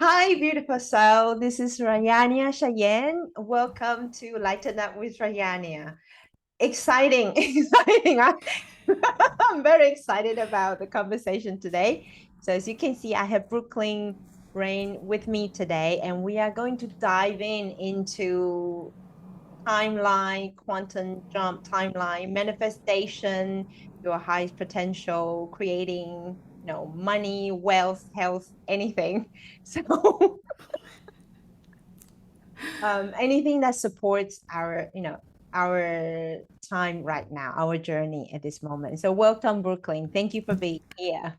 Hi, beautiful soul. This is Rayania Cheyenne. Welcome to Lighten Up with Rayania. Exciting, exciting. I'm very excited about the conversation today. So, as you can see, I have Brooklin Rayne with me today, and we are going to dive into timeline, quantum jump timeline, manifestation, your highest potential, creating, money, wealth, health, anything. So, anything that supports our time right now, our journey at this moment. So welcome, Brooklyn. Thank you for being here.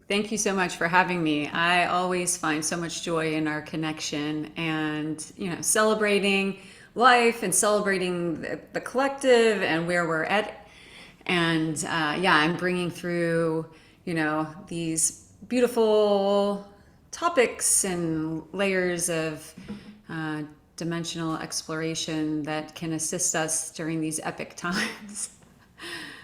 Thank you so much for having me. I always find so much joy in our connection and, celebrating life and celebrating the collective and where we're at. And yeah, I'm bringing through, these beautiful topics and layers of uh, dimensional exploration that can assist us during these epic times.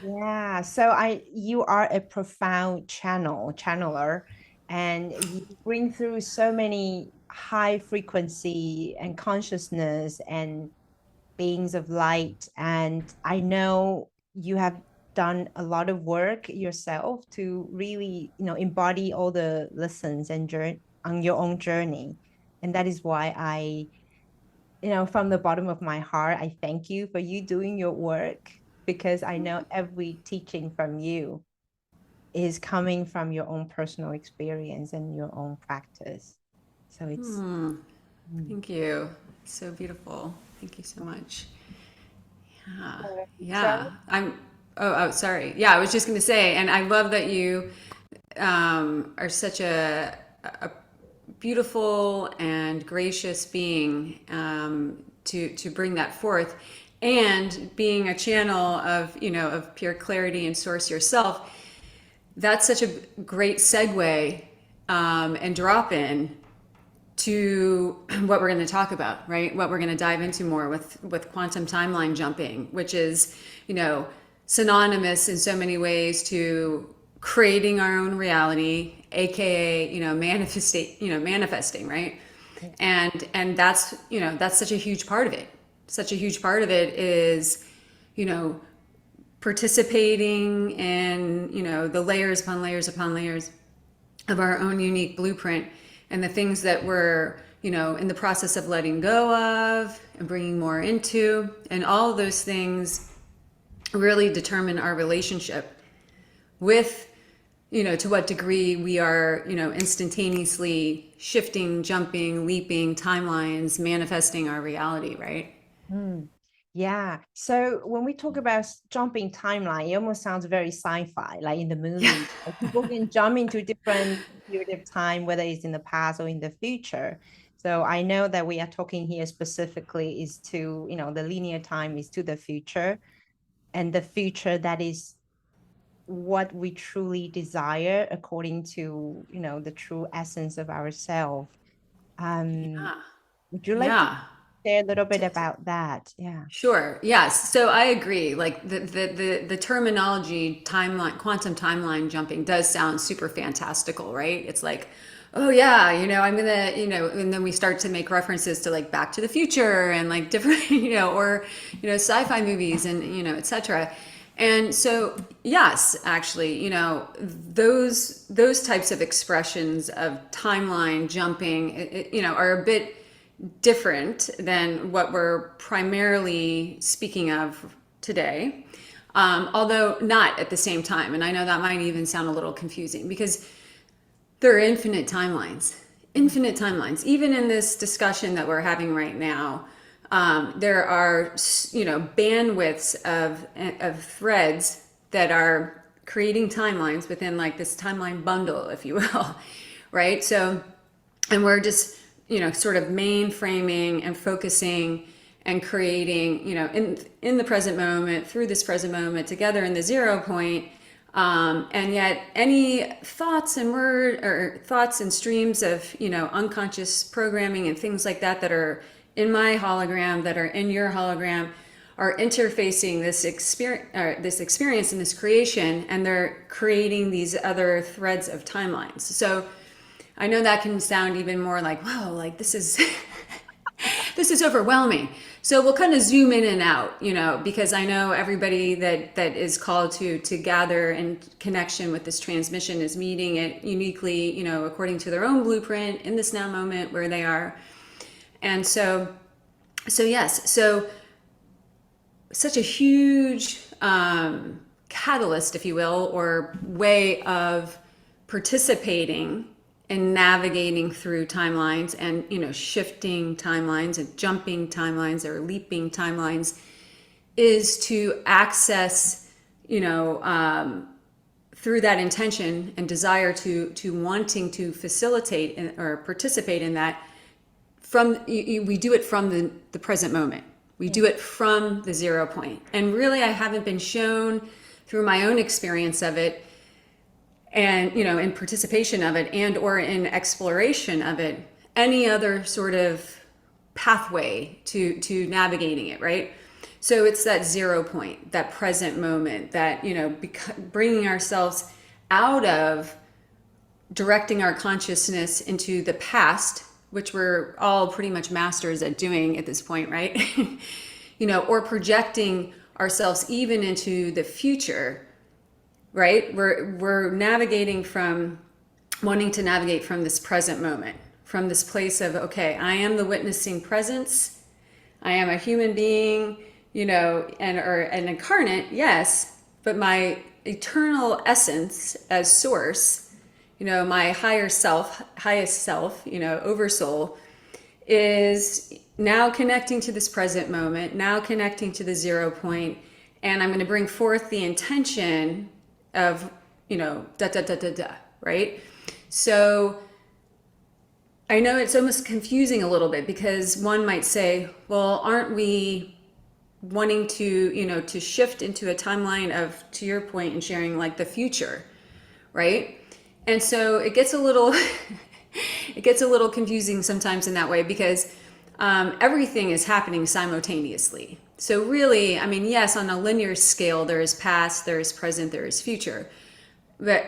Yeah, so you are a profound channeler, and you bring through so many high frequency and consciousness and beings of light. And I know you have done a lot of work yourself to really, embody all the lessons and journey on your own journey. And that is why from the bottom of my heart, I thank you for you doing your work, because I know every teaching from you is coming from your own personal experience and your own practice. So it's mm. Thank you. So beautiful. Thank you so much. Yeah. So Yeah. Sorry. Yeah, I was just going to say, and I love that you are such a beautiful and gracious being to bring that forth, and being a channel of of pure clarity and source yourself. That's such a great segue and drop in to what we're going to talk about, right? What we're going to dive into more with quantum timeline jumping, which is, synonymous in so many ways to creating our own reality, aka, manifesting, right? And that's such a huge part of it. Such a huge part of it is, you know, participating in, the layers upon layers upon layers of our own unique blueprint, and the things that we're in the process of letting go of and bringing more into, and all of those things really determine our relationship with, to what degree we are, instantaneously shifting, jumping, leaping timelines, manifesting our reality, right? mm. Yeah. So when we talk about jumping timeline, it almost sounds very sci-fi, like in the Yeah. movie. Like people can jump into different period of time, whether it's in the past or in the future. So I know that we are talking here specifically is to, the linear time is to the future, and the future that is what we truly desire according to, the true essence of ourselves. Um, Yeah. would you like to Yeah. share a little bit about that? Yeah. Sure. Yes. So I agree. Like the terminology timeline, quantum timeline jumping does sound super fantastical, right? It's like, oh yeah, I'm gonna, and then we start to make references to like Back to the Future and like different, or sci-fi movies and etc. And so yes, actually, those types of expressions of timeline jumping, are a bit different than what we're primarily speaking of today, although not at the same time. And I know that might even sound a little confusing because there are infinite timelines. Even in this discussion that we're having right now, there are, bandwidths of threads that are creating timelines within like this timeline bundle, if you will, right? So, and we're just sort of mainframing and focusing and creating in the present moment, through this present moment, together in the 0 point. And yet any thoughts and thoughts and streams of unconscious programming and things like that that are in my hologram, that are in your hologram, are interfacing this experience and this creation, and they're creating these other threads of timelines. So I know that can sound even more like, wow, like this is this is overwhelming. So we'll kind of zoom in and out, because I know everybody that is called to gather in connection with this transmission is meeting it uniquely, according to their own blueprint in this now moment where they are. And so yes, so such a huge catalyst, if you will, or way of participating and navigating through timelines and shifting timelines and jumping timelines or leaping timelines is to access through that intention and desire to wanting to facilitate or participate in that we do it from the present moment. We do it from the 0 point. And really, I haven't been shown through my own experience of it and, in participation of it and or in exploration of it, any other sort of pathway to navigating it, right? So it's that 0 point, that present moment, that, bringing ourselves out of directing our consciousness into the past, which we're all pretty much masters at doing at this point, right? Or projecting ourselves even into the future, right? We're navigating from wanting to navigate from this present moment, from this place of, okay, I am the witnessing presence. I am a human being, or an incarnate, yes, but my eternal essence as source, my highest self, oversoul, is now connecting to this present moment, now connecting to the 0 point, and I'm going to bring forth the intention of, right? So I know it's almost confusing a little bit because one might say, well, aren't we wanting to, to shift into a timeline of, to your point and sharing, like the future, right? And so it gets a little confusing sometimes in that way because everything is happening simultaneously. So really, I mean, yes, on a linear scale, there is past, there is present, there is future. But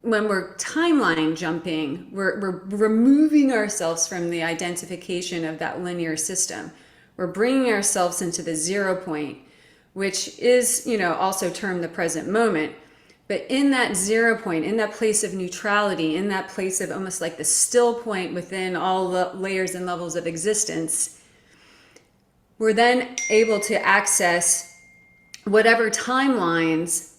when we're timeline jumping, we're removing ourselves from the identification of that linear system. We're bringing ourselves into the 0 point, which is, also termed the present moment. But in that 0 point, in that place of neutrality, in that place of almost like the still point within all the layers and levels of existence, we're then able to access whatever timelines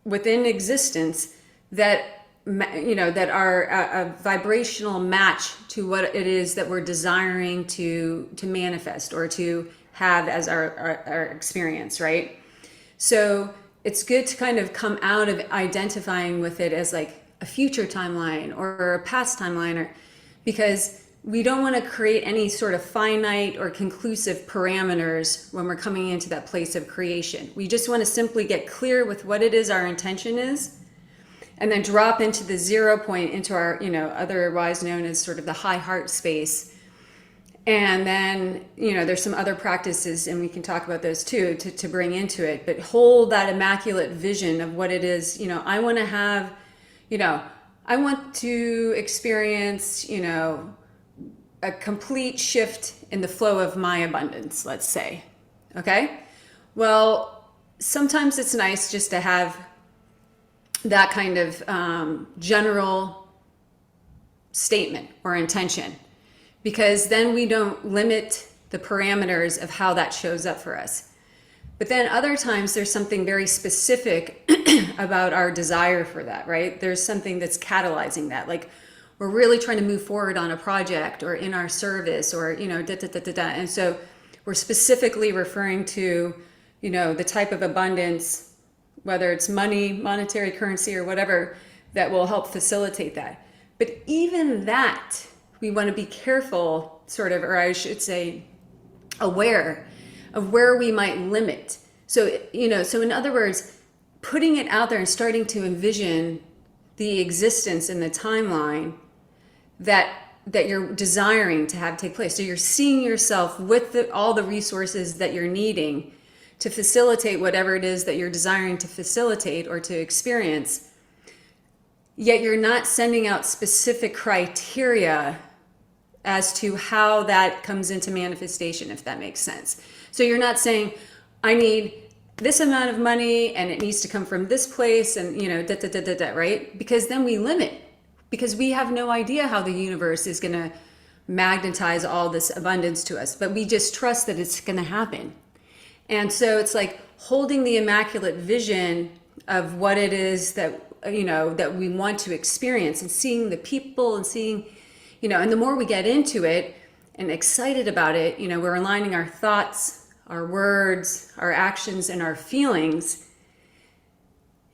within existence that, that are a vibrational match to what it is that we're desiring to manifest or to have as our experience, right? So it's good to kind of come out of identifying with it as like a future timeline or a past timeline, because we don't want to create any sort of finite or conclusive parameters when we're coming into that place of creation. We just want to simply get clear with what it is our intention is, and then drop into the 0 point, into our, otherwise known as sort of the high heart space. And then, there's some other practices, and we can talk about those too, to bring into it, but hold that immaculate vision of what it is, I want to have, I want to experience, a complete shift in the flow of my abundance, let's say. Okay? Well, sometimes it's nice just to have that kind of general statement or intention, because then we don't limit the parameters of how that shows up for us. But then other times there's something very specific about our desire for that, right? There's something that's catalyzing that. Like we're really trying to move forward on a project or in our service or, And so we're specifically referring to, the type of abundance, whether it's money, monetary currency, or whatever, that will help facilitate that. But even that, we want to be careful, sort of, or I should say, aware of where we might limit. So, so in other words, putting it out there and starting to envision the existence in the timeline that you're desiring to have take place. So you're seeing yourself with all the resources that you're needing to facilitate whatever it is that you're desiring to facilitate or to experience. yet you're not sending out specific criteria as to how that comes into manifestation, if that makes sense. So you're not saying, I need this amount of money and it needs to come from this place and, right? Because then we limit, because we have no idea how the universe is going to magnetize all this abundance to us, but we just trust that it's going to happen. And so it's like holding the immaculate vision of what it is that, that we want to experience, and seeing the people and seeing, and the more we get into it and excited about it, we're aligning our thoughts, our words, our actions, and our feelings,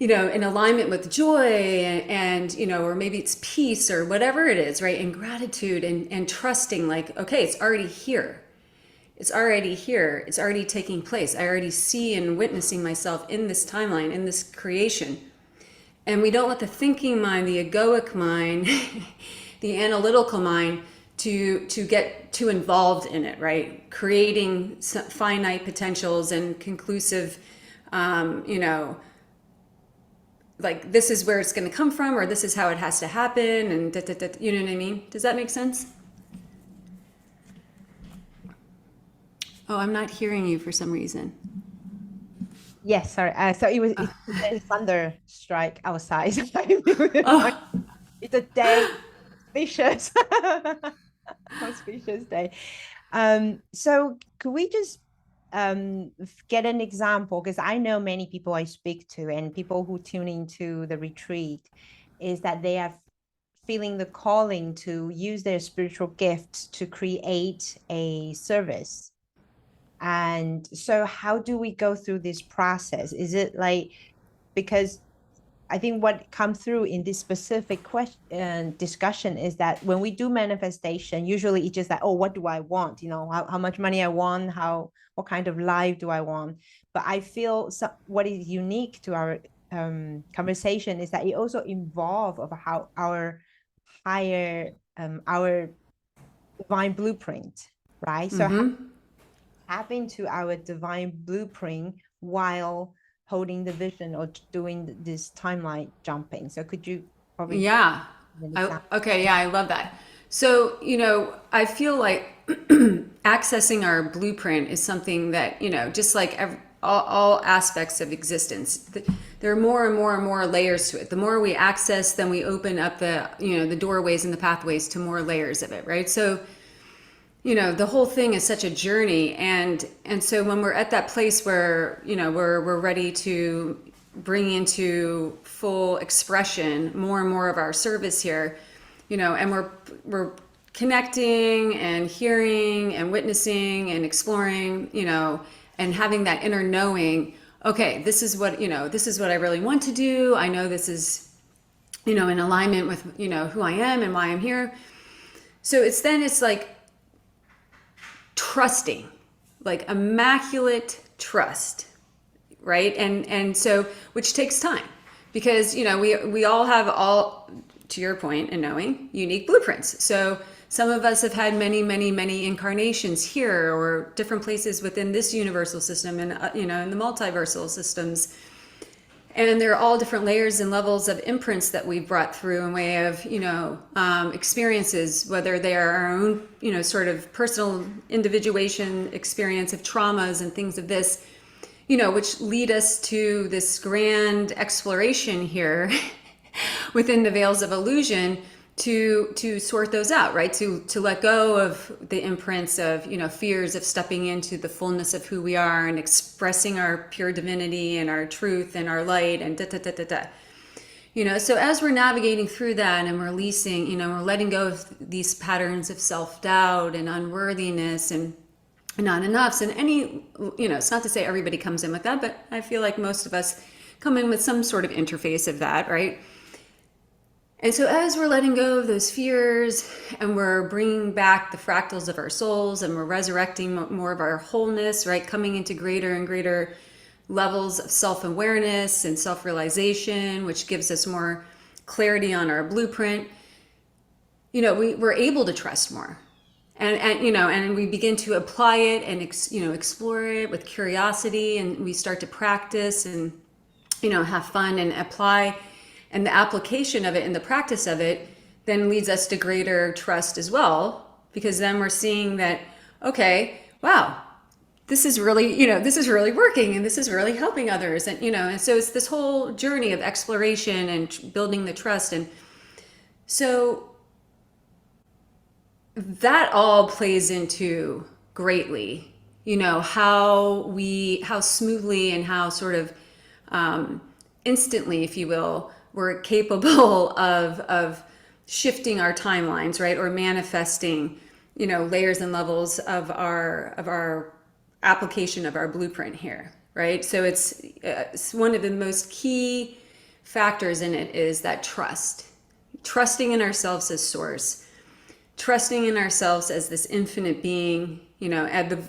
in alignment with joy and or maybe it's peace or whatever it is, right? And gratitude and trusting, like, okay, it's already here. It's already here. It's already taking place. I already see and witnessing myself in this timeline, in this creation. And we don't let the thinking mind, the egoic mind, the analytical mind to get too involved in it, right? Creating finite potentials and conclusive, like this is where it's going to come from, or this is how it has to happen, and you know what I mean? Does that make sense? Oh, I'm not hearing you for some reason. Yes, sorry. So it's a thunder strike outside. Oh, It's a day, vicious, auspicious day. So could we just get an example? Because I know many people I speak to and people who tune into the retreat is that they are feeling the calling to use their spiritual gifts to create a service. And so how do we go through this process? Is it like, because I think what comes through in this specific question discussion is that when we do manifestation, usually it's just like, oh, what do I want? How much money I want, what kind of life do I want? But I feel what is unique to our conversation is that it also involves of how our higher, our divine blueprint, right? So tap into our divine blueprint while holding the vision or doing this timeline jumping. So could you probably yeah. Okay, yeah, I love that. So, I feel like accessing our blueprint is something that, just like all aspects of existence, there are more and more and more layers to it. The more we access, then we open up the doorways and the pathways to more layers of it, right? So, the whole thing is such a journey, and so when we're at that place where we're ready to bring into full expression more and more of our service here, and we're connecting and hearing and witnessing and exploring, and having that inner knowing, okay, this is what I really want to do. I know this is in alignment with who I am and why I'm here. So it's like trusting, like immaculate trust, right? And so, which takes time, because we all have, to your point, and knowing, unique blueprints. So some of us have had many incarnations here or different places within this universal system, and in the multiversal systems. And there are all different layers and levels of imprints that we've brought through in way of, experiences, whether they are our own, sort of personal individuation experience of traumas and things of this, which lead us to this grand exploration here within the veils of illusion to sort those out, right? To let go of the imprints of, fears of stepping into the fullness of who we are and expressing our pure divinity and our truth and our light and so as we're navigating through that and releasing, we're letting go of these patterns of self-doubt and unworthiness and not enoughs and any, it's not to say everybody comes in with that, but I feel like most of us come in with some sort of interface of that, right? And so as we're letting go of those fears and we're bringing back the fractals of our souls and we're resurrecting more of our wholeness, right? Coming into greater and greater levels of self-awareness and self-realization, which gives us more clarity on our blueprint, we're able to trust more. And we begin to apply it and, explore it with curiosity, and we start to practice and, have fun and apply. And the application of it and the practice of it then leads us to greater trust as well, because then we're seeing that, okay, wow, this is really, this is really working and this is really helping others. And, and so it's this whole journey of exploration and building the trust. And so that all plays into greatly, how smoothly and how sort of instantly, if you will, we're capable of shifting our timelines, right? Or manifesting, layers and levels of our application of our blueprint here, right? So it's one of the most key factors in it is that trusting in ourselves as source, trusting in ourselves as this infinite being,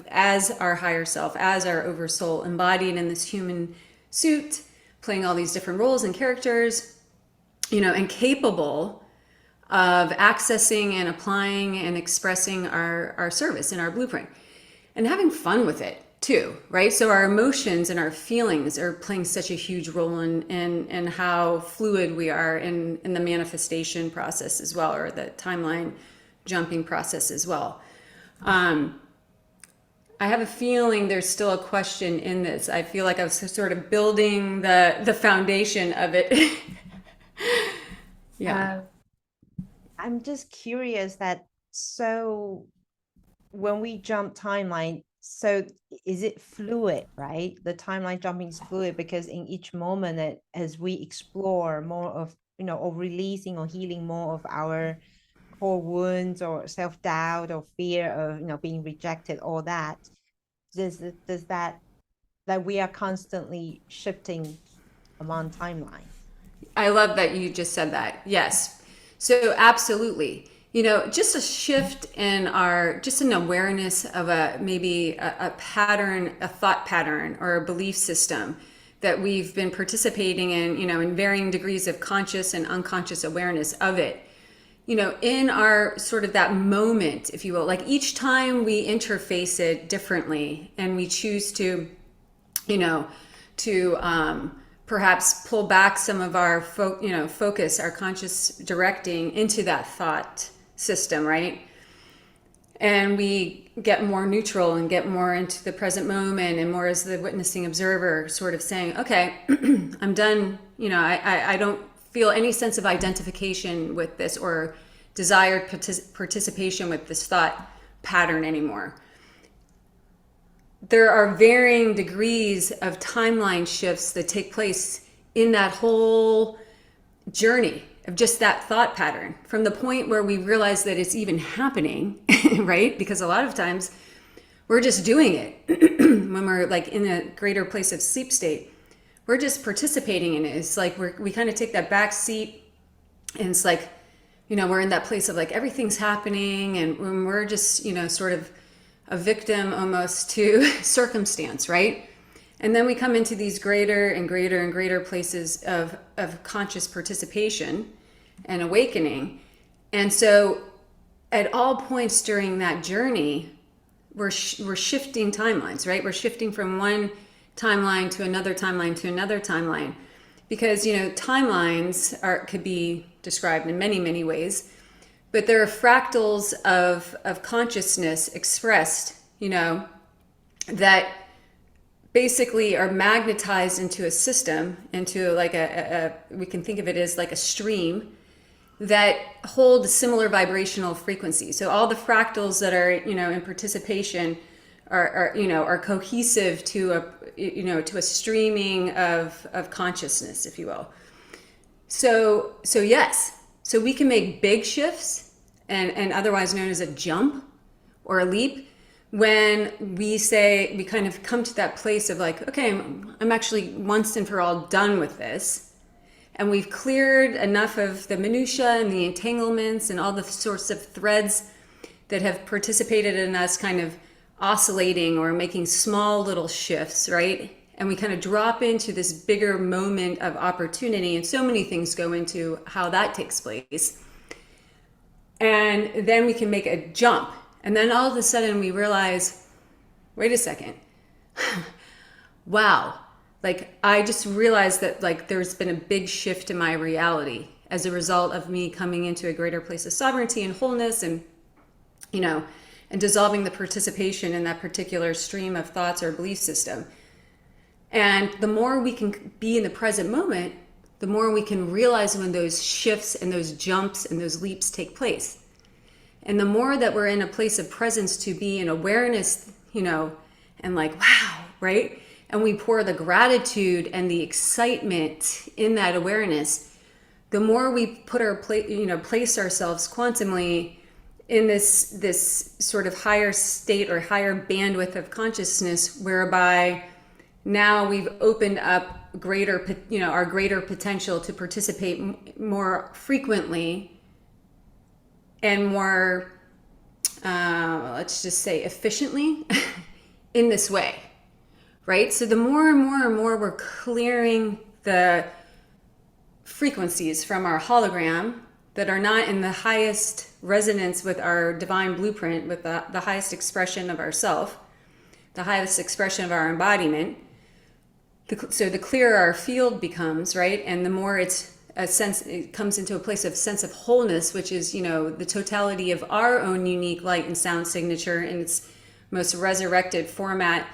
as our higher self, as our oversoul, embodied in this human suit, playing all these different roles and characters, and capable of accessing and applying and expressing our service and our blueprint and having fun with it too, right? So our emotions and our feelings are playing such a huge role in how fluid we are in the manifestation process as well, or the timeline jumping process as well. I have a feeling there's still a question in this. I feel like I was sort of building the foundation of it. Yeah. I'm just curious that, so when we jump timeline, so is it fluid, right? The timeline jumping is fluid because in each moment, as we explore more of, or releasing or healing more of our core wounds or self-doubt or fear of, being rejected, all that, does that we are constantly shifting among timelines? I love that you just said that. Yes. So absolutely. Just a shift in just an awareness of maybe a pattern, a thought pattern or a belief system that we've been participating in, in varying degrees of conscious and unconscious awareness of it. In our sort of that moment, if you will, like each time we interface it differently and we choose to, perhaps pull back some of our focus, our conscious directing into that thought system, right? And we get more neutral and get more into the present moment and more as the witnessing observer, sort of saying, okay, I'm done. I don't feel any sense of identification with this or desired participation with this thought pattern anymore. There are varying degrees of timeline shifts that take place in that whole journey of just that thought pattern, from the point where we realize that it's even happening, right? Because a lot of times we're just doing it when we're like in a greater place of sleep state. We're just participating in it. It's like we kind of take that back seat, and it's like, we're in that place of like everything's happening, and when we're just, sort of a victim almost to circumstance, right? And then we come into these greater and greater and greater places of conscious participation and awakening. And so at all points during that journey, we're shifting timelines, right? We're shifting from one timeline to another timeline to another timeline. Because, timelines could be described in many, many ways. But there are fractals of consciousness expressed, that basically are magnetized into a system, into like we can think of it as like a stream that hold a similar vibrational frequency. So all the fractals that are, in participation are cohesive to a streaming of consciousness, if you will. So yes, so we can make big shifts and otherwise known as a jump or a leap when we kind of come to that place of like, okay, I'm actually once and for all done with this. And we've cleared enough of the minutia and the entanglements and all the sorts of threads that have participated in us kind of oscillating or making small little shifts, right? And we kind of drop into this bigger moment of opportunity, and so many things go into how that takes place. And then we can make a jump. And then all of a sudden we realize, wait a second, wow, like I just realized that like there's been a big shift in my reality as a result of me coming into a greater place of sovereignty and wholeness, and you know, and dissolving the participation in that particular stream of thoughts or belief system. And the more we can be in the present moment, the more we can realize when those shifts and those jumps and those leaps take place. And the more that we're in a place of presence to be in awareness, you know, and like, wow, right? And we pour the gratitude and the excitement in that awareness, the more we put our place ourselves quantumly in this sort of higher state or higher bandwidth of consciousness, whereby now we've opened up our greater potential to participate more frequently and more, let's just say, efficiently in this way, right? So the more and more and more we're clearing the frequencies from our hologram that are not in the highest resonance with our divine blueprint, with the highest expression of ourself, the highest expression of our embodiment. So the clearer our field becomes, right? And the more it comes into a place of sense of wholeness, which is, you know, the totality of our own unique light and sound signature in its most resurrected format,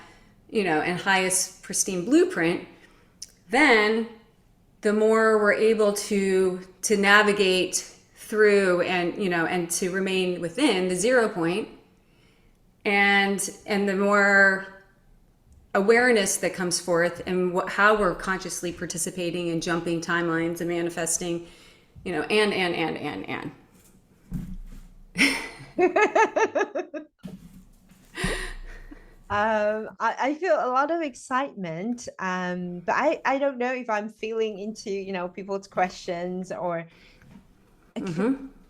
you know, and highest pristine blueprint, then the more we're able to navigate through and, you know, and to remain within the 0 point, and the more awareness that comes forth and how we're consciously participating in jumping timelines and manifesting, you know, and. I feel a lot of excitement, but I don't know if I'm feeling into, you know, people's questions, or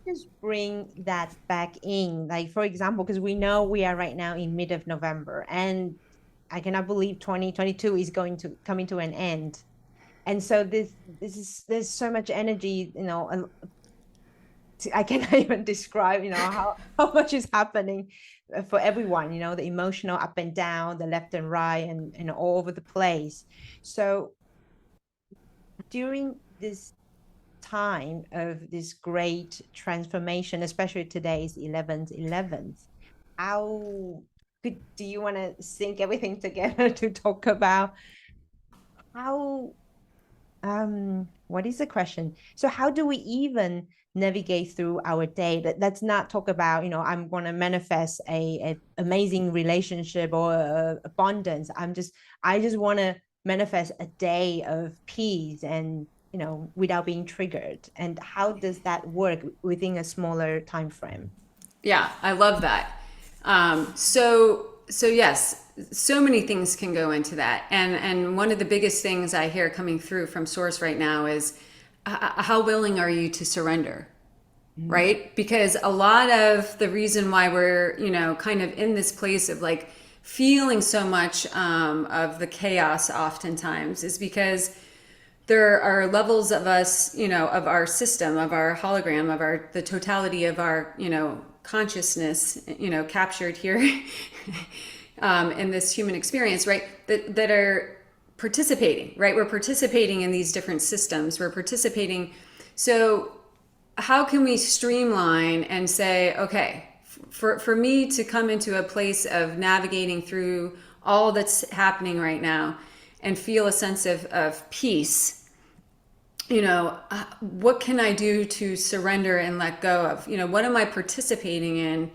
just bring that back in. Like, for example, because we know we are right now in mid of November, and I cannot believe 2022 is going to coming to an end. And so there's so much energy, you know, I cannot even describe, you know, how much is happening for everyone, you know, the emotional up and down, the left and right, and all over the place. So during this time of this great transformation, especially today's 11th, how do you want to sync everything together to talk about how what is the question? So how do we even navigate through our day? Let's not talk about, you know, I'm going to manifest a amazing relationship or abundance. I just want to manifest a day of peace and, you know, without being triggered. And how does that work within a smaller time frame? Yeah, I love that. So yes, so many things can go into that, and one of the biggest things I hear coming through from Source right now is how willing are you to surrender, right? Because a lot of the reason why we're, you know, kind of in this place of like feeling so much of the chaos oftentimes is because there are levels of us, you know, of our system, of our hologram, of the totality of our, you know, consciousness, you know, captured here in this human experience, right? That are participating, right? We're participating in these different systems. We're participating. So how can we streamline and say, okay, for me to come into a place of navigating through all that's happening right now and feel a sense of peace, you know, what can I do to surrender and let go of? You know, what am I participating in,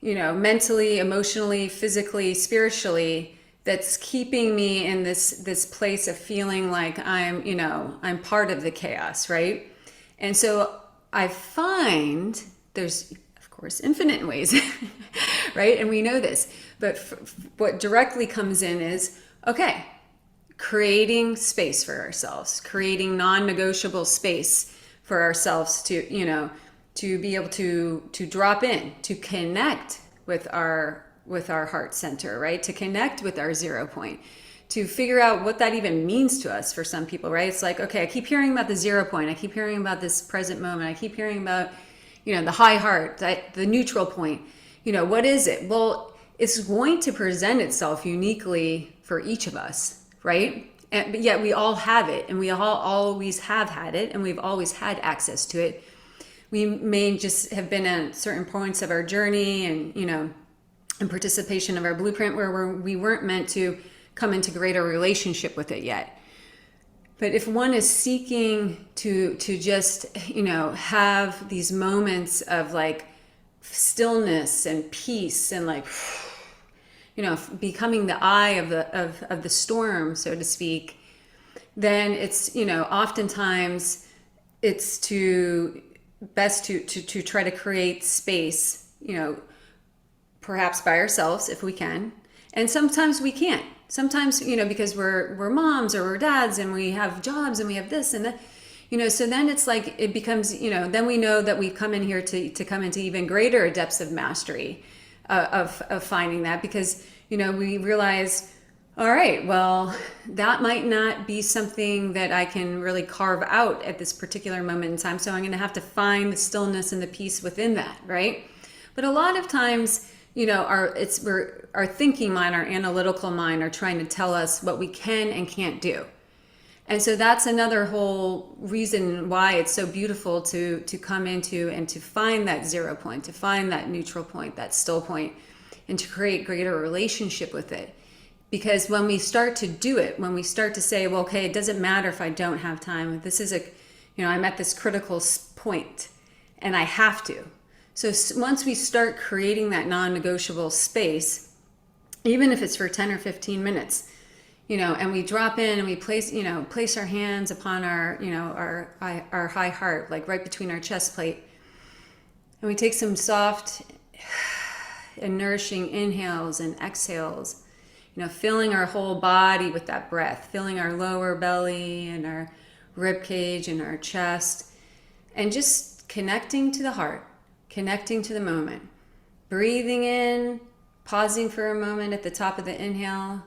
you know, mentally, emotionally, physically, spiritually, that's keeping me in this place of feeling like I'm, you know, I'm part of the chaos, right? And so I find there's, of course, infinite ways, right? And we know this, but what directly comes in is, okay, creating space for ourselves, creating non-negotiable space for ourselves to, you know, to be able to drop in, to connect with our heart center, right? To connect with our 0 point, to figure out what that even means to us for some people, right? It's like, okay, I keep hearing about the 0 point. I keep hearing about this present moment. I keep hearing about, you know, the high heart, the neutral point. You know, what is it? Well, it's going to present itself uniquely for each of us, right? but yet we all have it, and we all always have had it, and we've always had access to it. We may just have been at certain points of our journey and, in participation of our blueprint where we weren't meant to come into greater relationship with it yet. But if one is seeking to just, have these moments of like stillness and peace and like, becoming the eye of the storm, so to speak, then it's, oftentimes it's best to try to create space, perhaps by ourselves if we can. And sometimes we can't. Sometimes, because we're moms or we're dads and we have jobs and we have this and that, so then it's like it becomes, then we know that we've come in here to come into even greater depths of mastery of finding that, because, we realize, all right, well, that might not be something that I can really carve out at this particular moment in time. So I'm going to have to find the stillness and the peace within that, right? But a lot of times, our thinking mind, our analytical mind are trying to tell us what we can and can't do. And so that's another whole reason why it's so beautiful to come into and to find that zero point, to find that neutral point, that still point, and to create greater relationship with it. Because when we start to do it, when we start to say, well, okay, it doesn't matter if I don't have time. This is I'm at this critical point and I have to. So once we start creating that non-negotiable space, even if it's for 10 or 15 minutes, and we drop in and we place our hands upon our high heart, like right between our chest plate. And we take some soft and nourishing inhales and exhales, filling our whole body with that breath, filling our lower belly and our rib cage and our chest, and just connecting to the heart, connecting to the moment, breathing in, pausing for a moment at the top of the inhale,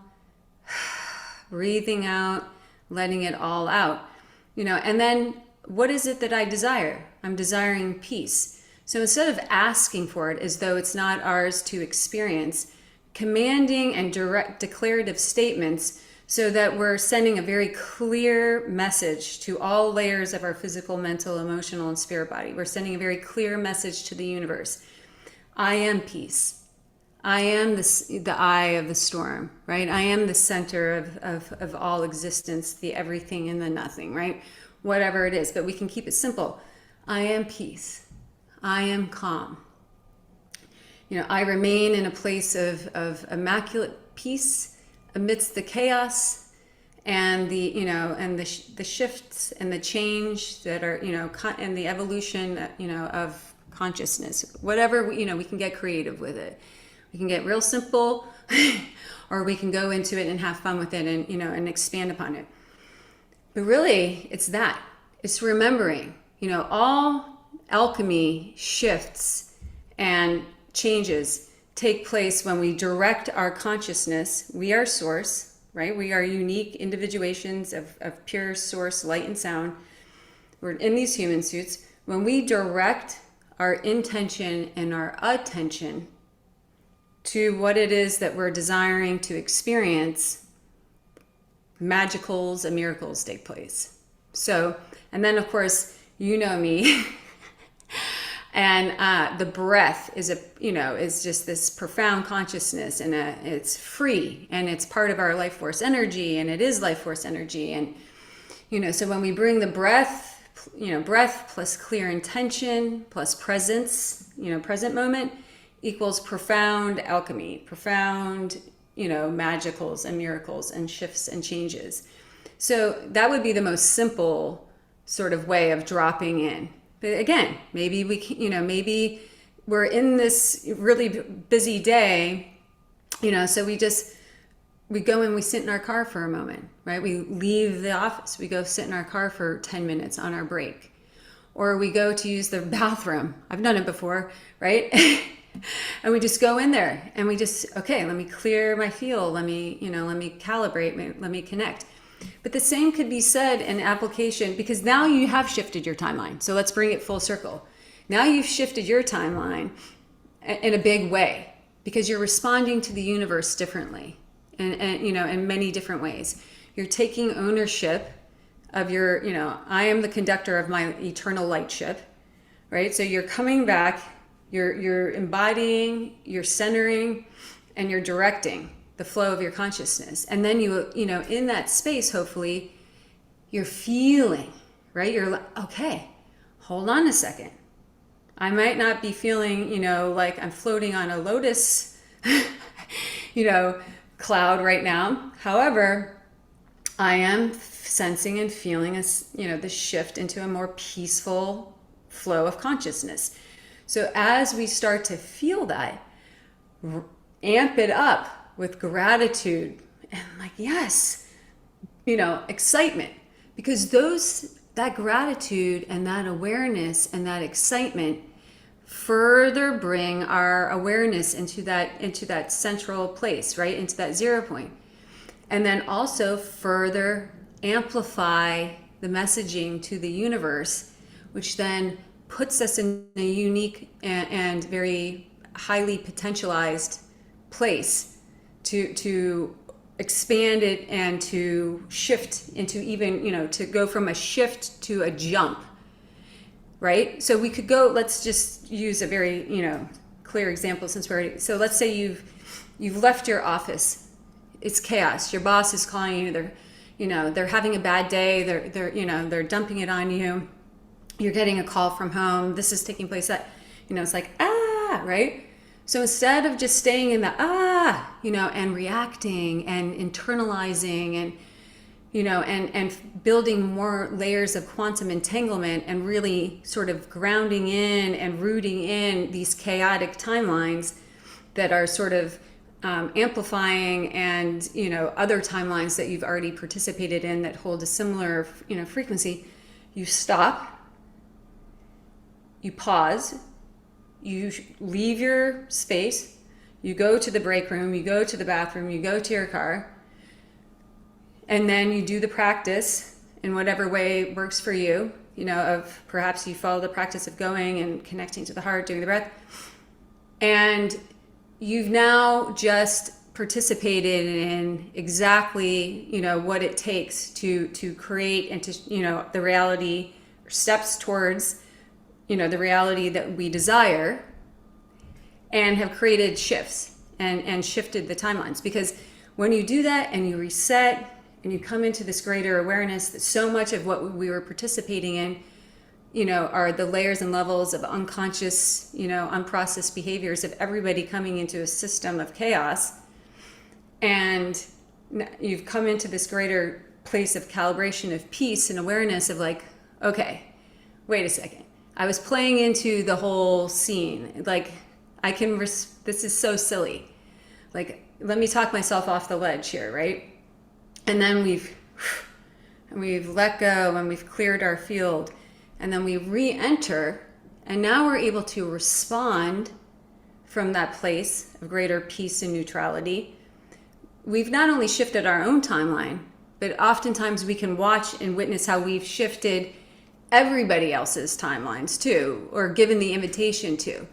breathing out, letting it all out, and then what is it that I desire? I'm desiring peace. So instead of asking for it as though it's not ours to experience, commanding and direct declarative statements so that we're sending a very clear message to all layers of our physical, mental, emotional, and spirit body. We're sending a very clear message to the universe. I am peace. I am the eye of the storm, right? I am the center of all existence, the everything and the nothing, right? Whatever it is, but we can keep it simple. I am peace. I am calm. I remain in a place of immaculate peace amidst the chaos and the shifts and the change that are, and the evolution, of consciousness. Whatever, we can get creative with it. We can get real simple or we can go into it and have fun with it and, and expand upon it. But really, it's remembering, all alchemy shifts and changes take place when we direct our consciousness. We are source, right? We are unique individuations of pure source, light and sound. We're in these human suits. When we direct our intention and our attention to what it is that we're desiring to experience, magicals and miracles take place. So, and then of course, me. And the breath is is just this profound consciousness, and it's free, and it's part of our life force energy, and it is life force energy. And so when we bring the breath, breath plus clear intention plus presence, present moment equals profound alchemy, profound magicals and miracles and shifts and changes. So that would be the most simple sort of way of dropping in. But again, maybe maybe we're in this really busy day, so we go and we sit in our car for a moment, right? We leave the office, we go sit in our car for 10 minutes on our break, or we go to use the bathroom. I've done it before, right? And we just go in there and we just, okay, let me clear my field. Let me calibrate, let me connect. But the same could be said in application, because now you have shifted your timeline. So let's bring it full circle. Now you've shifted your timeline in a big way because you're responding to the universe differently and in many different ways. You're taking ownership of your, I am the conductor of my eternal light ship, right? So you're coming back, you're embodying, you're centering, and you're directing the flow of your consciousness. And then in that space, hopefully, you're feeling, right? You're like, okay, hold on a second. I might not be feeling, like I'm floating on a lotus, cloud right now. However, I am sensing and feeling the shift into a more peaceful flow of consciousness. So as we start to feel that, amp it up with gratitude and like, yes, excitement, because that gratitude and that awareness and that excitement further bring our awareness into that central place, right? Into that 0 point. And then also further amplify the messaging to the universe, which then puts us in a unique and very highly potentialized place to expand it and to shift into even, to go from a shift to a jump, right? So we could go, let's just use a very, clear example since so let's say you've left your office. It's chaos. Your boss is calling you. They're having a bad day. They're dumping it on you. You're getting a call from home. This is taking place at, it's like, right? So instead of just staying in the, and reacting and internalizing and, and building more layers of quantum entanglement and really sort of grounding in and rooting in these chaotic timelines that are sort of amplifying and, other timelines that you've already participated in that hold a similar, frequency, you stop, you pause, you leave your space, you go to the break room, you go to the bathroom, you go to your car, and then you do the practice in whatever way works for you, of perhaps you follow the practice of going and connecting to the heart, doing the breath, and you've now just participated in exactly, what it takes to create and to, the reality, steps towards, the reality that we desire, and have created shifts and shifted the timelines. Because when you do that and you reset and you come into this greater awareness that so much of what we were participating in, are the layers and levels of unconscious, unprocessed behaviors of everybody coming into a system of chaos. And you've come into this greater place of calibration of peace and awareness of like, okay, wait a second. I was playing into the whole scene. Like, this is so silly. Like, let me talk myself off the ledge here, right? And then we've let go and we've cleared our field. And then we re-enter, and now we're able to respond from that place of greater peace and neutrality. We've not only shifted our own timeline, but oftentimes we can watch and witness how we've shifted everybody else's timelines too, or given the invitation to.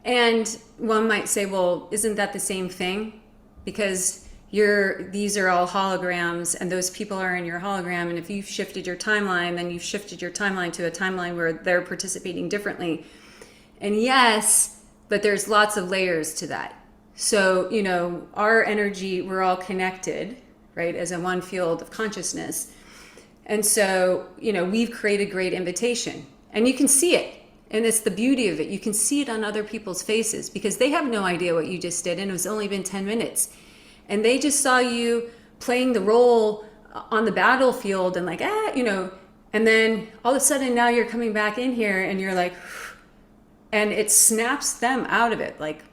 And one might say, well, isn't that the same thing? Because these are all holograms and those people are in your hologram. And if you've shifted your timeline, then you've shifted your timeline to a timeline where they're participating differently. And yes, but there's lots of layers to that. So, our energy, we're all connected, right, as a one field of consciousness. And so, we've created great invitation, and you can see it. And it's the beauty of it. You can see it on other people's faces because they have no idea what you just did. And it was only been 10 minutes. And they just saw you playing the role on the battlefield and like, and then all of a sudden now you're coming back in here and you're like, and it snaps them out of it. Like,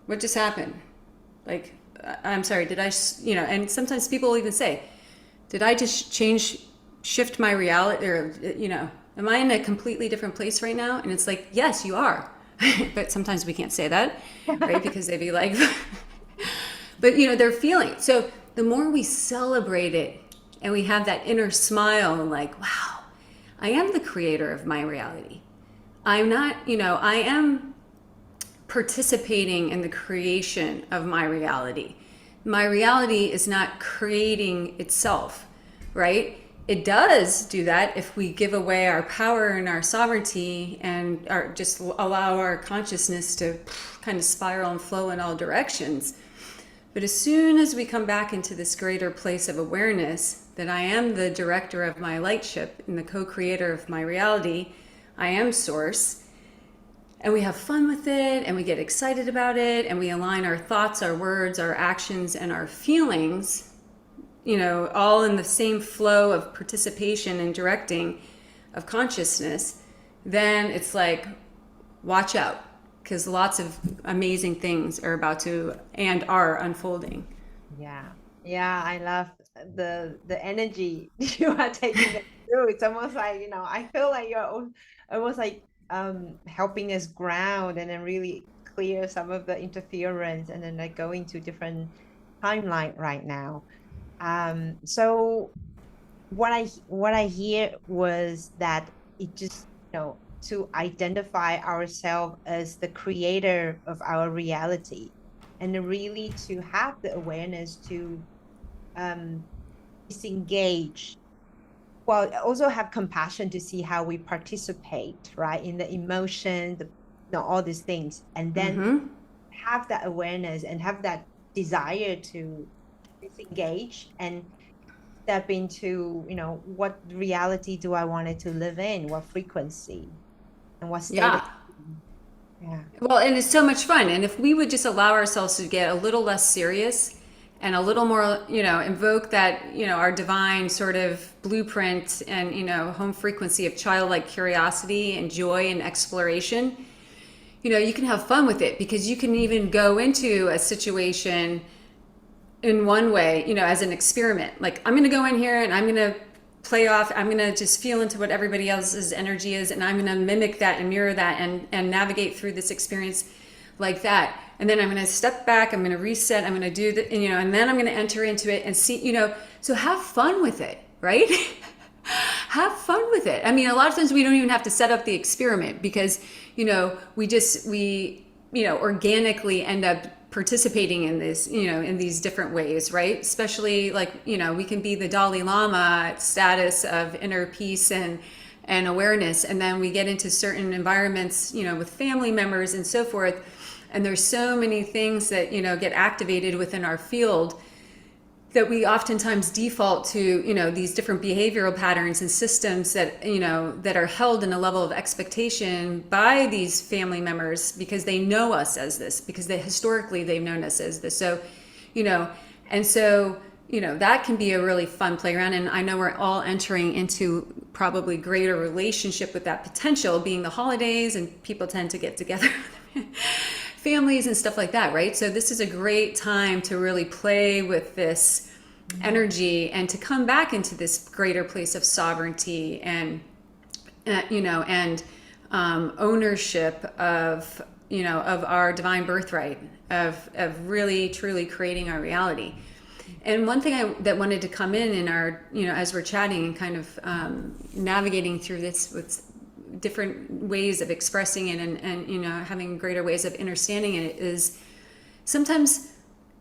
what just happened? Like, I'm sorry, did I, and sometimes people will even say, did I just shift my reality, or, am I in a completely different place right now? And it's like, yes, you are. But sometimes we can't say that, right? Because they'd be like, but they're feeling it. So the more we celebrate it and we have that inner smile and like, wow, I am the creator of my reality. I'm not, I am participating in the creation of my reality. my reality is not creating itself, right? It does do that if we give away our power and our sovereignty and just allow our consciousness to kind of spiral and flow in all directions. But as soon as we come back into this greater place of awareness that I am the director of my light ship and the co-creator of my reality, I am source, and we have fun with it and we get excited about it and we align our thoughts, our words, our actions, and our feelings, all in the same flow of participation and directing of consciousness, then it's like, watch out, because lots of amazing things are about to and are unfolding. Yeah. Yeah, I love the energy you are taking us through. It's almost like, I feel like almost like helping us ground and then really clear some of the interference and then like going to different timeline right now. So what I hear was that it just, to identify ourselves as the creator of our reality and really to have the awareness to um, disengage, well, also have compassion to see how we participate, right, in the emotion, all these things, and then Mm-hmm. have that awareness and have that desire to disengage and step into, what reality do I want it to live in, what frequency and what state of Yeah. yeah. Well, and it's so much fun. And if we would just allow ourselves to get a little less serious and a little more, invoke that, our divine sort of blueprint and, home frequency of childlike curiosity and joy and exploration, you can have fun with it, because you can even go into a situation in one way, as an experiment. Like, I'm going to go in here and I'm going to play off, I'm going to just feel into what everybody else's energy is, and I'm going to mimic that and mirror that and navigate through this experience like that. And then I'm going to step back, I'm going to reset, I'm going to do the, and then I'm going to enter into it and see, so have fun with it, right? Have fun with it. I mean, a lot of times we don't even have to set up the experiment, because, we organically end up participating in this, in these different ways, right? Especially like, we can be the Dalai Lama status of inner peace and awareness. And then we get into certain environments, with family members and so forth. And there's so many things that, get activated within our field that we oftentimes default to, these different behavioral patterns and systems that, that are held in a level of expectation by these family members, because they know us as this, because historically they've known us as this. So, and so, that can be a really fun playground. And I know we're all entering into probably greater relationship with that potential, being the holidays and people tend to get together families and stuff like that, right? So this is a great time to really play with this energy and to come back into this greater place of sovereignty and ownership of of our divine birthright, of really truly creating our reality. And one thing that wanted to come in our, as we're chatting and kind of navigating through this with different ways of expressing it and having greater ways of understanding it, is sometimes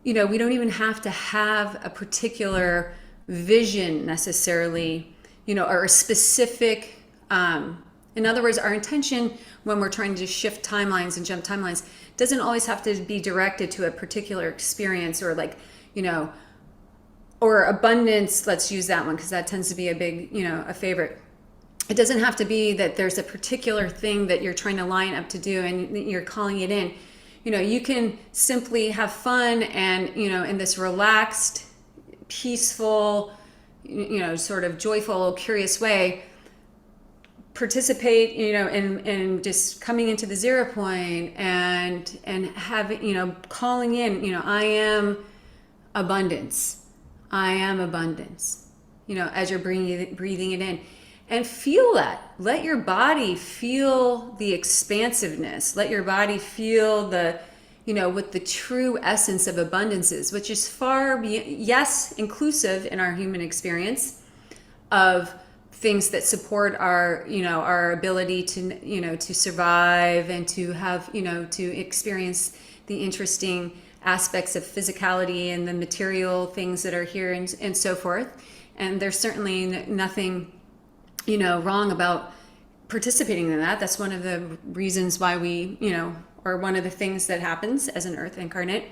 we don't even have to have a particular vision necessarily, or a specific in other words, our intention when we're trying to shift timelines and jump timelines doesn't always have to be directed to a particular experience, or like, or abundance. Let's use that one because that tends to be a big, a favorite. It doesn't have to be that there's a particular thing that you're trying to line up to do and you're calling it in. You can simply have fun and, in this relaxed, peaceful, sort of joyful, curious way, participate, in just coming into the 0 point and having, calling in, I am abundance. I am abundance, as you're breathing it in. And feel that. Let your body feel the expansiveness. Let your body feel the, what the true essence of abundance is, which is far, yes, inclusive in our human experience of things that support our, our ability to, to survive and to have, to experience the interesting aspects of physicality and the material things that are here and so forth. And there's certainly nothing, wrong about participating in that. That's one of the reasons why we, or one of the things that happens as an earth incarnate.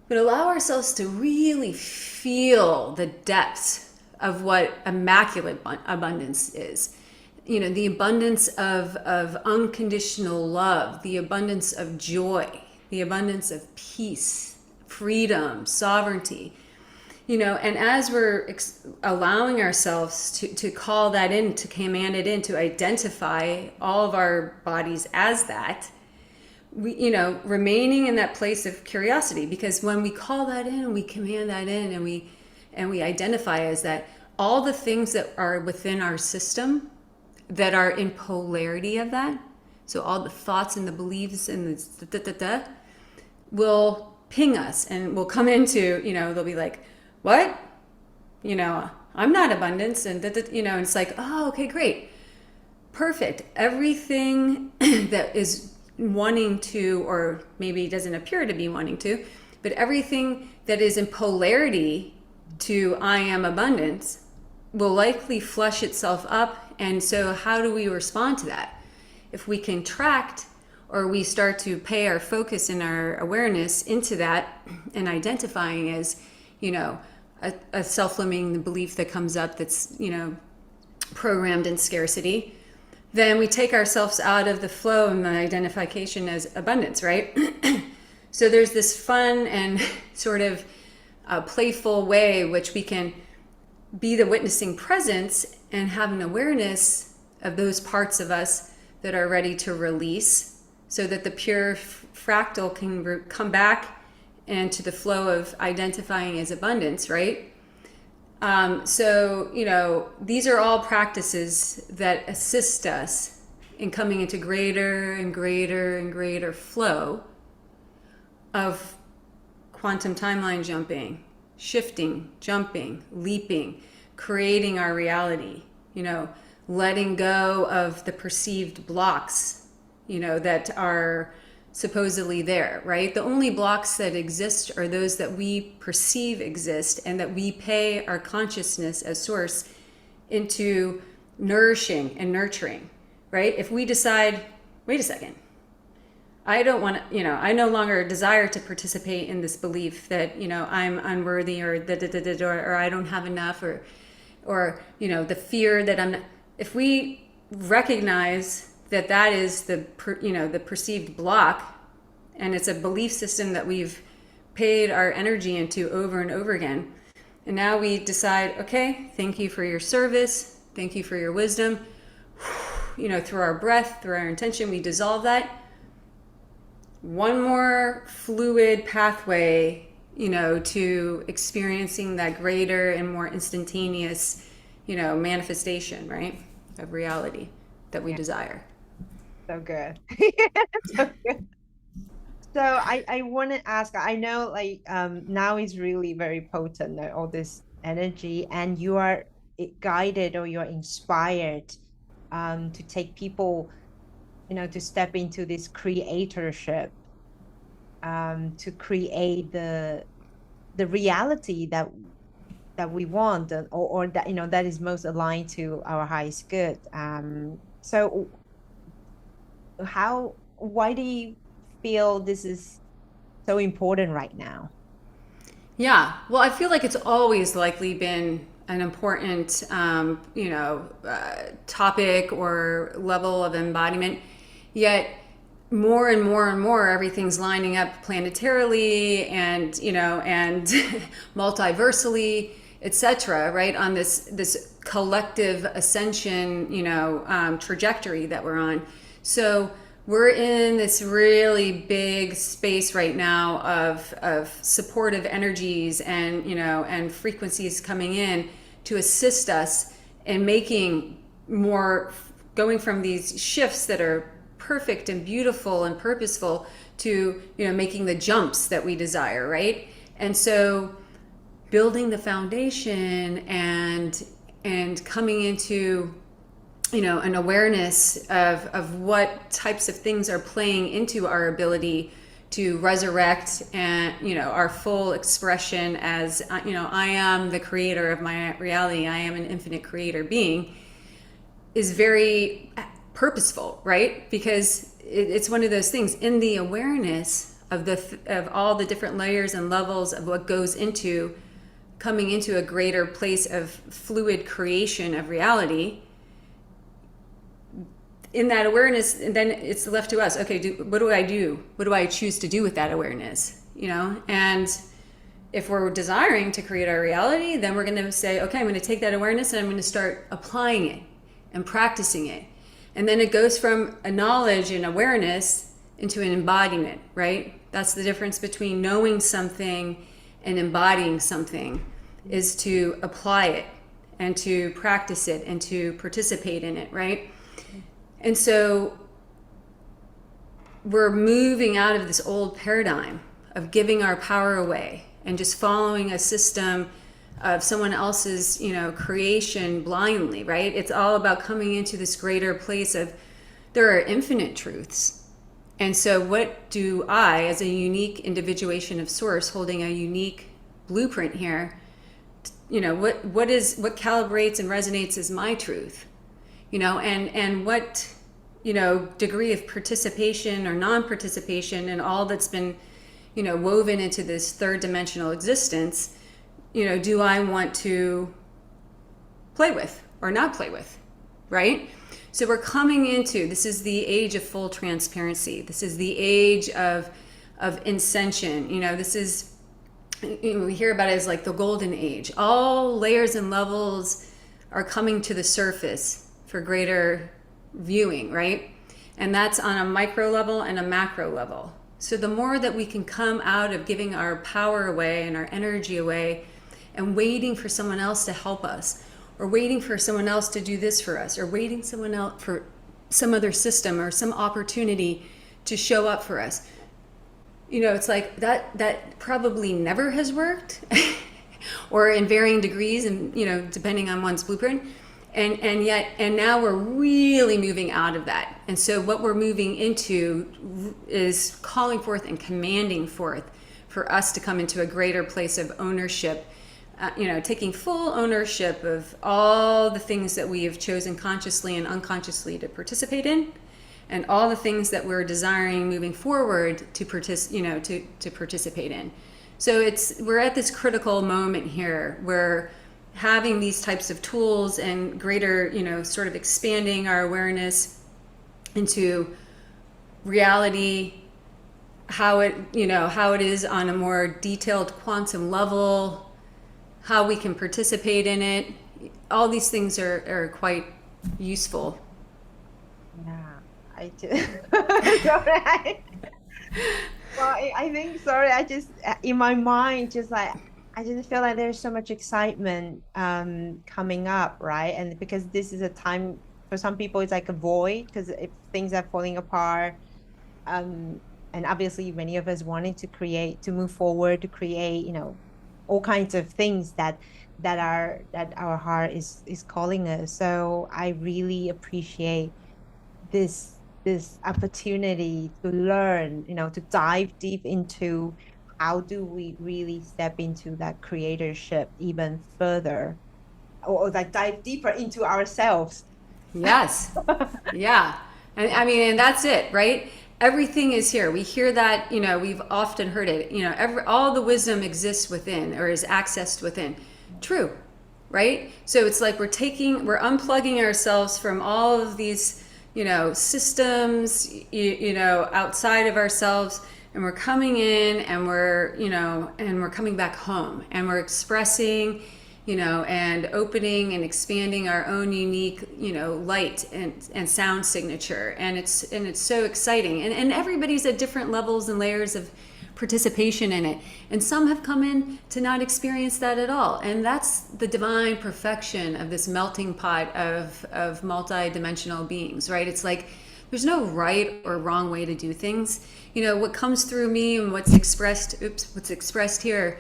But allow ourselves to really feel the depths of what immaculate abundance is. The abundance of unconditional love, the abundance of joy, the abundance of peace, freedom, sovereignty. And as we're allowing ourselves to call that in, to command it in, to identify all of our bodies as that, we, remaining in that place of curiosity, because when we call that in and we command that in and we identify as that, all the things that are within our system that are in polarity of that, so all the thoughts and the beliefs and the will ping us and will come into, they'll be like, what? I'm not abundance. And, and it's like, oh, okay, great. Perfect. Everything that is wanting to, or maybe doesn't appear to be wanting to, but everything that is in polarity to I am abundance will likely flush itself up. And so how do we respond to that? If we contract, or we start to pay our focus and our awareness into that and identifying as, a self-limiting belief that comes up that's, programmed in scarcity, then we take ourselves out of the flow and the identification as abundance, right? So there's this fun and sort of playful way which we can be the witnessing presence and have an awareness of those parts of us that are ready to release, so that the pure fractal can come back and to the flow of identifying as abundance, right? So, these are all practices that assist us in coming into greater and greater and greater flow of quantum timeline jumping, shifting, jumping, leaping, creating our reality, letting go of the perceived blocks, that are supposedly there, right? The only blocks that exist are those that we perceive exist and that we pay our consciousness as source into nourishing and nurturing, right? If we decide, wait a second, I don't want to, I no longer desire to participate in this belief that, I'm unworthy or or I don't have enough or, the fear that I'm not, if we recognize that is the perceived block, and it's a belief system that we've paid our energy into over and over again. And now we decide, okay, thank you for your service. Thank you for your wisdom. Through our breath, through our intention, we dissolve that. One more fluid pathway, to experiencing that greater and more instantaneous, manifestation, right, of reality that we desire. So good. So good. So I want to ask, I know now is really very potent, all this energy, and you are guided or you're inspired to take people, to step into this creatorship, to create the reality that we want, or that that is most aligned to our highest good. So why do you feel this is so important right now? Yeah, well, I feel like it's always likely been an important, topic or level of embodiment. Yet more and more and more, everything's lining up planetarily and, and multiversally, etc. Right, on this collective ascension, trajectory that we're on. So we're in this really big space right now of supportive energies and, and frequencies coming in to assist us in making more, going from these shifts that are perfect and beautiful and purposeful to, making the jumps that we desire, right? And so building the foundation and coming into, an awareness of what types of things are playing into our ability to resurrect and, our full expression as, I am the creator of my reality. I am an infinite creator being, is very purposeful, right? Because it's one of those things in the awareness of all the different layers and levels of what goes into coming into a greater place of fluid creation of reality. In that awareness, and then it's left to us. Okay, what do I do? What do I choose to do with that awareness? And if we're desiring to create our reality, then we're going to say, okay, I'm going to take that awareness and I'm going to start applying it and practicing it. And then it goes from a knowledge and awareness into an embodiment, right? That's the difference between knowing something and embodying something, is to apply it and to practice it and to participate in it, right? And so we're moving out of this old paradigm of giving our power away and just following a system of someone else's, creation blindly, right? It's all about coming into this greater place of there are infinite truths. And so what do I, as a unique individuation of source, holding a unique blueprint here, what calibrates and resonates as my truth? And what, degree of participation or non-participation and all that's been, woven into this third dimensional existence, do I want to play with or not play with, right? So we're coming into, this is the age of full transparency. This is the age of ascension. This is, we hear about it as like the golden age. All layers and levels are coming to the surface for greater viewing, right? And that's on a micro level and a macro level. So the more that we can come out of giving our power away and our energy away and waiting for someone else to help us, or waiting for someone else to do this for us, or waiting someone else for some other system or some opportunity to show up for us, it's like that probably never has worked or in varying degrees and, depending on one's blueprint. And now we're really moving out of that. And so what we're moving into is calling forth and commanding forth for us to come into a greater place of ownership, taking full ownership of all the things that we have chosen consciously and unconsciously to participate in, and all the things that we're desiring moving forward to participate in. So we're at this critical moment here where having these types of tools and greater, sort of expanding our awareness into reality, how it is on a more detailed quantum level, how we can participate in it. All these things are quite useful. Yeah, I just sorry. Well, I think, sorry, I just, in my mind, just like, I just feel like there's so much excitement coming up, right? And because this is a time, for some people, it's like a void, because if things are falling apart, and obviously many of us wanting to move forward, to create, all kinds of things that our heart is calling us. So I really appreciate this opportunity to learn, to dive deep into how do we really step into that creatorship even further, or like dive deeper into ourselves. Yes. Yeah. And I mean, and that's it, right? Everything is here. We hear that, we've often heard it, all the wisdom exists within or is accessed within. True, right? So it's like we're unplugging ourselves from all of these, systems, outside of ourselves, and we're coming in and we're coming back home, and we're expressing, and opening and expanding our own unique, light and sound signature. And it's so exciting. And everybody's at different levels and layers of participation in it. And some have come in to not experience that at all. And that's the divine perfection of this melting pot of multi-dimensional beings, right? It's like, there's no right or wrong way to do things. What comes through me and what's expressed here,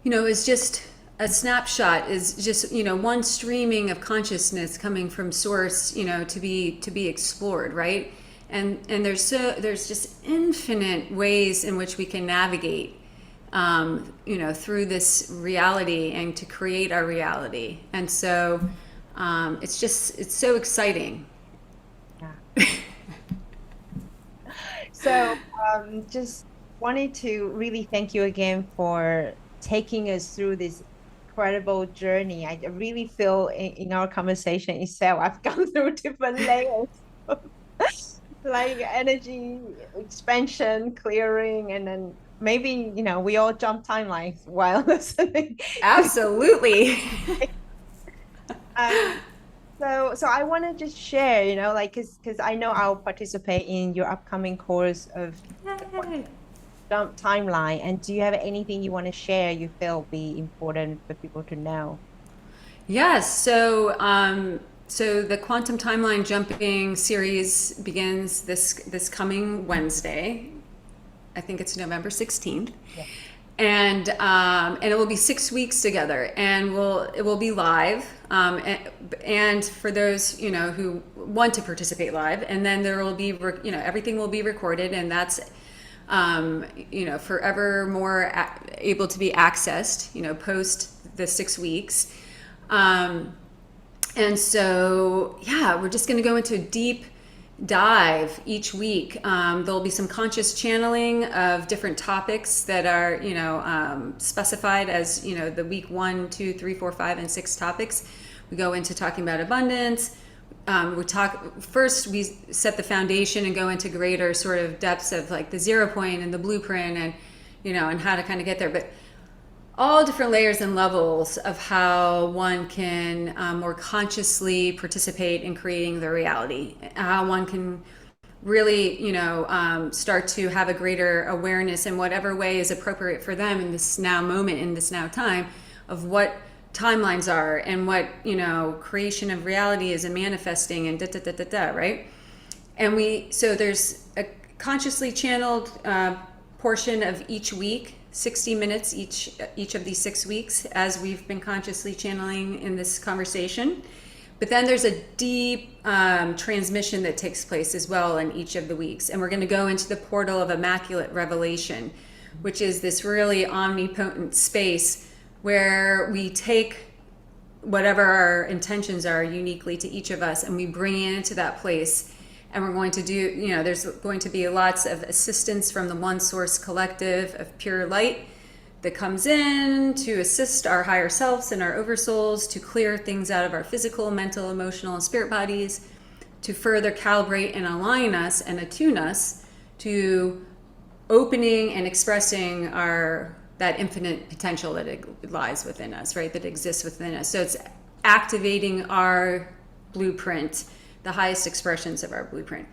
is just a snapshot, is just, one streaming of consciousness coming from source, to be explored, right? and there's just infinite ways in which we can navigate, through this reality and to create our reality. And so it's so exciting. Yeah. So just wanted to really thank you again for taking us through this incredible journey. I really feel in our conversation itself, I've gone through different layers of like energy expansion, clearing, and then maybe, we all jump timelines while listening. Absolutely. Um, so I want to just share, like, because I know I'll participate in your upcoming course of Yay. jump timeline. And do you have anything you want to share you feel be important for people to know? Yes. So the quantum timeline jumping series begins this coming Wednesday. I think it's November 16th. Yeah. And it will be 6 weeks together, and it will be live. And for those who want to participate live, and then there will be everything will be recorded, and that's forever more able to be accessed post the 6 weeks. And so, yeah, we're just going to go into a deep dive each week. There'll be some conscious channeling of different topics that are, specified as, the week 1, 2, 3, 4, 5, and 6 topics. We go into talking about abundance. We set the foundation and go into greater sort of depths of like the 0 point and the blueprint and, and how to kind of get there. But all different layers and levels of how one can more consciously participate in creating their reality, how one can really, start to have a greater awareness in whatever way is appropriate for them in this now moment, in this now time, of what timelines are and what, creation of reality is and manifesting and right? And so there's a consciously channeled portion of each week, 60 minutes each of these 6 weeks, as we've been consciously channeling in this conversation. But then there's a deep transmission that takes place as well in each of the weeks. And we're going to go into the portal of immaculate revelation, which is this really omnipotent space where we take whatever our intentions are uniquely to each of us and we bring it into that place. And we're going to do, there's going to be lots of assistance from the One Source Collective of pure light that comes in to assist our higher selves and our oversouls to clear things out of our physical, mental, emotional, and spirit bodies, to further calibrate and align us and attune us to opening and expressing that infinite potential that it lies within us, right? That exists within us. So it's activating our blueprint, the highest expressions of our blueprint.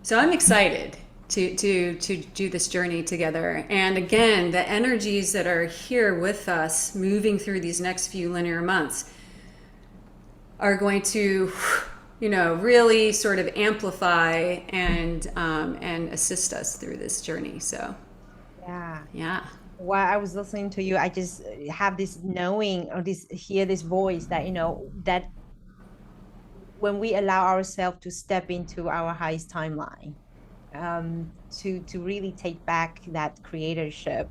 So I'm excited to do this journey together. And again, the energies that are here with us moving through these next few linear months are going to, really sort of amplify and assist us through this journey. So yeah. While I was listening to you, I just have this knowing or hear this voice that, that when we allow ourselves to step into our highest timeline, to really take back that creatorship,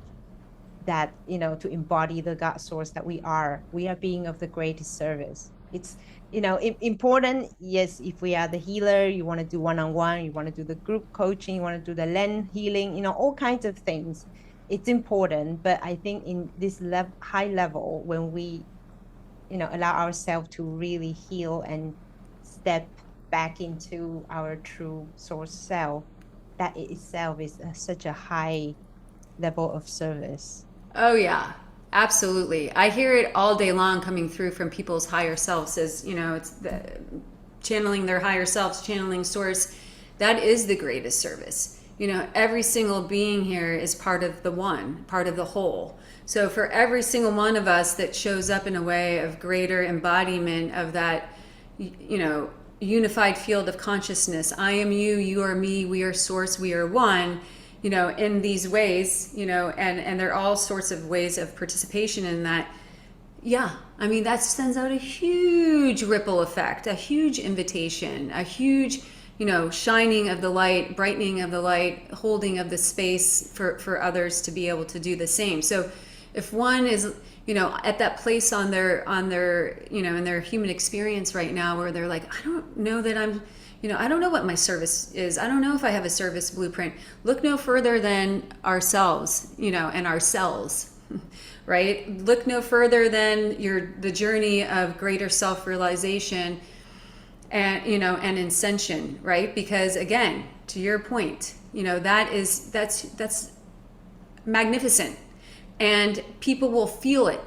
that, to embody the God source that we are being of the greatest service. It's, important. Yes, if we are the healer, you want to do one-on-one, you want to do the group coaching, you want to do the Len healing, all kinds of things. It's important. But I think in this high level, when we, allow ourselves to really heal and step back into our true source self, that itself is such a high level of service. Oh yeah, absolutely. I hear it all day long coming through from people's higher selves as, it's channeling their higher selves, channeling source. That is the greatest service. Every single being here is part of the one, part of the whole. So for every single one of us that shows up in a way of greater embodiment of that, unified field of consciousness, I am you, you are me, we are source, we are one, in these ways, and there are all sorts of ways of participation in that. Yeah, I mean, that sends out a huge ripple effect, a huge invitation, a huge, shining of the light, brightening of the light, holding of the space for others to be able to do the same. So if one is, at that place on their in their human experience right now where they're like, I don't know that I'm, I don't know what my service is. I don't know if I have a service blueprint. Look no further than ourselves, and our cells, right? Look no further than the journey of greater self-realization and, and ascension, right? Because again, to your point, that's magnificent, and people will feel it.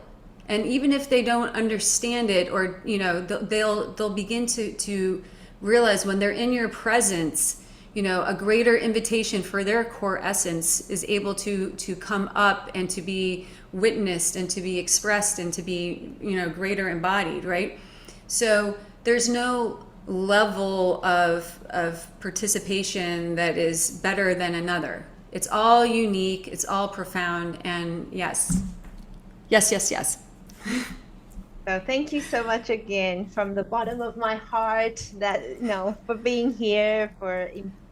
And even if they don't understand it, or they'll begin to realize when they're in your presence, a greater invitation for their core essence is able to come up and to be witnessed and to be expressed and to be greater embodied, right? So there's no level of participation that is better than another. It's all unique, it's all profound, and yes. Yes, yes, yes. So thank you so much again from the bottom of my heart that, for being here, for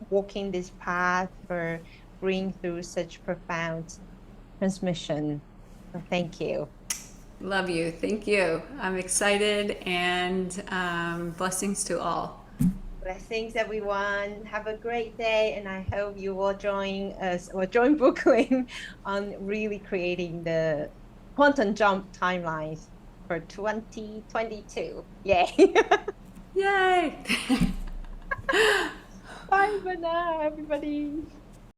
walking this path, for bringing through such profound transmission. So thank you. Love you. Thank you. I'm excited, and blessings to all. Blessings, everyone. Have a great day, and I hope you will join us or join Brooklyn on really creating the quantum jump timelines for 2022. Yay! Yay! Bye for now, everybody.